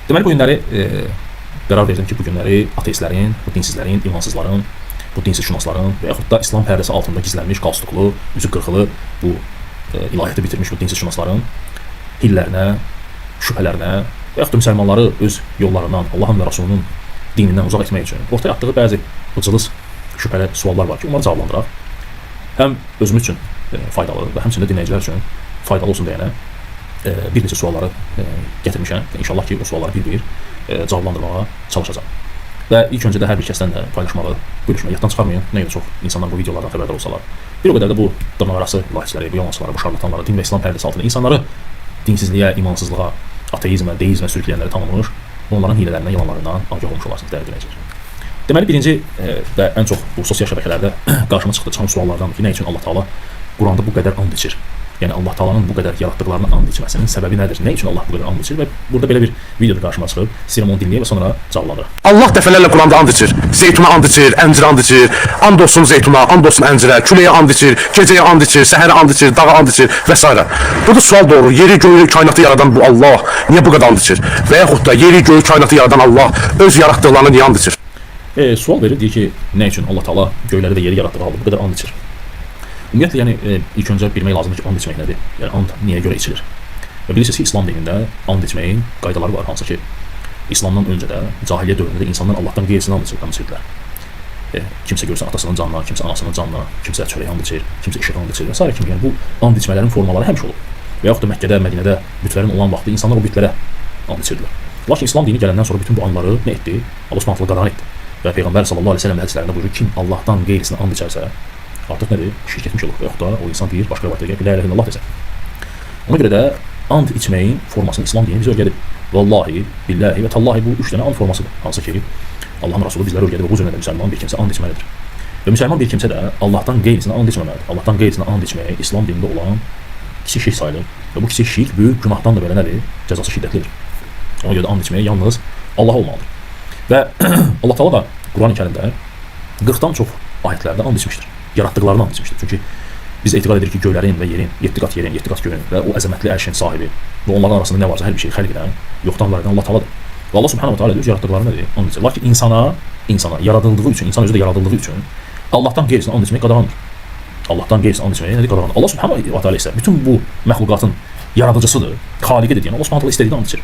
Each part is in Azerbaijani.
Deməli, bu günləri qərar verdim ki, bu günləri ateistlərin, bu dinsizlərin, imansızların, bu dinsizşünasların və yaxud da İslam pərdəsi altında gizlənmiş, qalstuklu, üzü qırxılı bu ilahiyyatı bitirmiş bu dinsizşünasların hillərinə, şübhələrinə və yaxud da müsəlmanları öz yollarından, Allahın və Rasulunun dinindən uzaq etmək üçün ortaya atdığı bəzi cılız şübhəli suallar var ki, onları cavablandıraq. Həm özümüz üçün faydalı və həmçinin də dinləyicilər üçün faydalı olsun deyənə bir neçə sualları gətirmişəm. İnşallah ki, o sualları bir-bir cavablandırmağa çalışacağım. Və ilk öncə də hər bir kəsdən də paylaşmağı, bölüşməyi yaddan çıxarmayın. Nə qədər çox insanlar bu videolardan xəbərdar olsalar. Bir o qədər də bu dırnaqarası ilahiçiləri, bu yalancıları, bu şarlatanları, din və İslam pərdəsi altında insanları dinsizliyə, imansızlığa, ateizmə, deizmə sürükləyənləri tanımış, onların hilələrindən, yalanlarından agah olmuş olarsınız, dəyərli dinləyicilər. Deməli, birinci və ən çox bu sosial şəbəkələrdə qarşıma çıxan suallardandır ki, nə üçün Allah Taala Quranda bu qədər and içir? Yəni Allah Taala'nın bu qədər yaratdıqlarına and içməsinin səbəbi nədir? Nə üçün Allah bu qədər and içir? Və burada belə bir videoda qarşıma çıxıb, istəyirəm onu dinləyək və sonra cavablandıraq. Allah dəfələrlə Quranda and içir. Zeytuna and içir, əncirə and içir. And olsun zeytuna, and olsun əncirə, küləyə and içir, gecəyə and içir, səhərə and içir, dağa and içir və s. Burada sual doğru. Yeri, göyü, kainatı yaradan bu Allah niyə bu qədər and içir? Və yaxud da yeri, göyü, kainatı yaradan Allah öz yaratdıqlarına niyə and içir? Sual verir, deyir ki, nə üçün Allah Taala göyləri və yeri yaratdığı halda bu qədər and içir? Ümumiyyətlə, yəni ilk öncə bilmək lazımdır ki, and içmək nədir? Yəni and niyə görə içilir? Və bilirsiniz ki, İslam dinində and içməyin qaydaları var, hansı ki, İslamdan öncə də, cahiliyyə dövründə də insanlar Allahdan qeyrisini and içirdilər. Kimsə görsən atasının canına, kimsə anasının canına, kimsə çörək and içir, kimsə işıq and içir və s. kimi. Yəni bu and içmələrin formaları həmişə olub. Və yaxud da Məkkədə, Mədinədə bütlərin olan vaxtı insanlar o bütlərə and içirdilər. Lakin İslam dini gələndən sonra bütün bu andları nə etdi? Allah Subhanahu qadağan etdi. Və Peyğəmbər sallallahu əleyhi və səlləm hədislərində buyurur, kim Allahdan qeyrisini and içərsə, artıq nədir? Şirk etmiş olur və yaxud da o insan deyir, başqa rivayətlərə gəlib, la ilahe illallah desə. Ona görə də and içməyin formasını İslam dini bizə öyrədib. Vallahi, billahi və tallahi bu üç dənə and formasıdır. Hansı ki, Allahın Rasulü bizlərə öyrədib və bu cürədə müsəlman bir kimsə and içməlidir. Və müsəlman bir kimsə də Allahdan qeyrisinə and içməməlidir. Allahdan qeyrisinə and içməyi İslam dinində olan kiçik şirk sayılır. Və bu kiçik şirk böyük günahdan da belə nədir? Cəzası şiddətlidir. Ona görə də and içməyi yalnız Allah olmalıdır. Və Allah Taala da Qurani-Kərimdə 40-dan çox ayətlərdə and içmişdir. Yaratdıqlarını and içmişdir. Çünki biz etiqad edirik ki, göylərin və yerin, 7 qat yerin, 7 qat göyün və o əzəmətli ərşin sahibi və onların arasında nə varsa hər bir şey xəlq edən, yoxdan var edən Allah Taaladır. Və Allah Subhanahu taala öz yaratdıqlarını nədir? And içir. Lakin insana yaradıldığı üçün, insan özü də yaradıldığı üçün Allahdan qeyrisini and içmək qadağandır. Allahdan qeyrisini and içməyə nədir qadağandır? Allah Subhanahu taala isə bütün bu məxluqatın yaradıcısıdır, xaliqidir deyən Allah Subhanahu taala istədiyi and içir.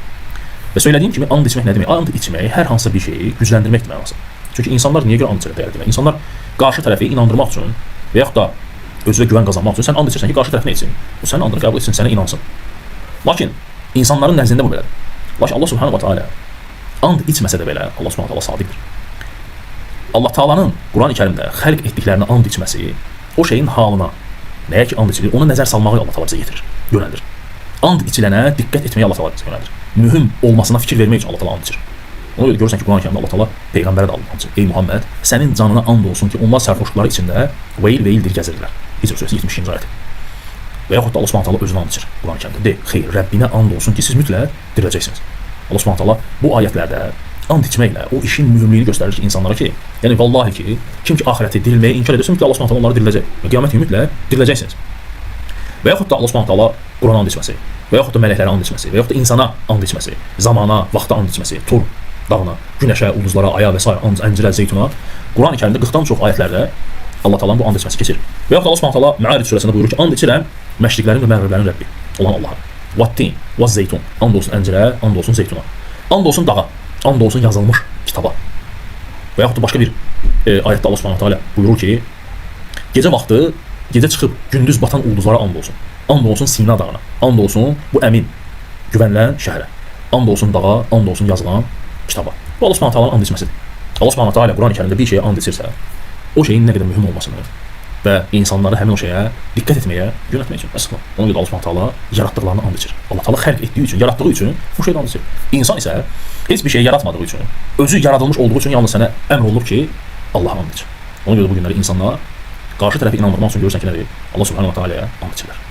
Və söylədiyim kimi and içmək nə demək? And içmək hər hansısa bir şeyi gücləndirməkdir mənasında. Çünki insanlar niyə görə and içir dəyərli? İnsanlar qarşı tərəfi inandırmaq üçün və yaxud da özünə güvən qazanmaq üçün sən and içirsən ki, qarşı tərəf nə etsin? O sənin andını qəbul etsin, sənə inansın. Lakin insanların nəzdində bu belədir. Lakin Allah Subhanahu taala and içməsə də belə Allah Subhanahu taala sadiqdir. Allah Taala'nın Qurani-Kərimdə xəlq etdiklərini and içməsi o şeyin halına, nəyə ki and içilir, ona nəzər salmağı Allah Taala bizə yetirir, yönəldir. And içilənə diqqət etməyi Allah Taala bizə yönəldir. Mühüm olmasına fikir vermək üçün Allah Taala and içir. Ona görə görürsən ki, Qurani-Kərimdə Allah Taala peyğəmbərə də and içir. Ey Muhammed, sənin canına and olsun ki, onlar sərxoşluqları içində veyil-veyildir gəzirdilər. Hicr surəsi 70-ci ayət. Və yaxud da Allah Subhanahu taala özünə and içir Qurani-Kərimdə. De, xeyr, Rəbbinə and olsun ki, siz mütləq diriləcəksiniz. Allah Subhanahu taala bu ayətlərdə and içməklə o işin mühümlüyünü göstərir ki, insanlara ki, yəni vallahi ki, kim ki axirəti dirilməyi inkar edirsə, mütləq Allah Subhanahu taala onları diriləcək. Və qiyamət günü mütləq diriləcəksiniz. Və yaxud da Allah Subhanahu taala Qurana and içməsi, və yaxud da mələklərə and içməsi, və yaxud da insana and içməsi, zamana, vaxta and içməsi, Tur dağına, günəşə, ulduzlara, aya və s. əncirə, zeytuna, Qurani-Kərimdə 40-dan çox ayətlərdə Allah Taala'nın bu and içməsi keçir. Və yaxud da Allah Subhanahu taala Mə'aric surəsində buyurur ki, and içirəm məşriqlərin və məğriblərin Rəbbi olan Allaha. Vat-tin, vaz-zeytun, and olsun əncirə, and olsun zeytuna, and olsun dağa, and olsun yazılmış kitaba. Və yaxud da başqa bir ayətdə Allah Subhanahu taala buyurur ki, gecə vaxtı, gecə çıxıb gündüz batan ulduzlara and olsun. And olsun Sina dağına, and olsun bu əmin, güvənilən şəhərə, and olsun dağa, and olsun yazılan kitaba. Bu Allah Subhanahu taala'nın and içməsidir. Allah Subhanahu taala Qurani-Kərimdə bir şeyə and içirsə, o şeyin nə qədər mühüm olmasını və insanları həmin o şeyə diqqət etməyə yönəltmək üçün. Əsla. Ona görə Allah Subhanahu taala yaratdıqlarını and içir. Allah Taala xəlq etdiyi üçün, yaratdığı üçün bu şeydən and içir. İnsan isə heç bir şey yaratmadığı üçün, özü yaradılmış olduğu üçün yalnız sənə əmr olunur ki, Allah'a and içir. Ona görə bu günləri insanlar qarşı tərəfi inandırmaq üçün görürsən ki, nədir? Allah Subhanahu taala'ya and içirlər.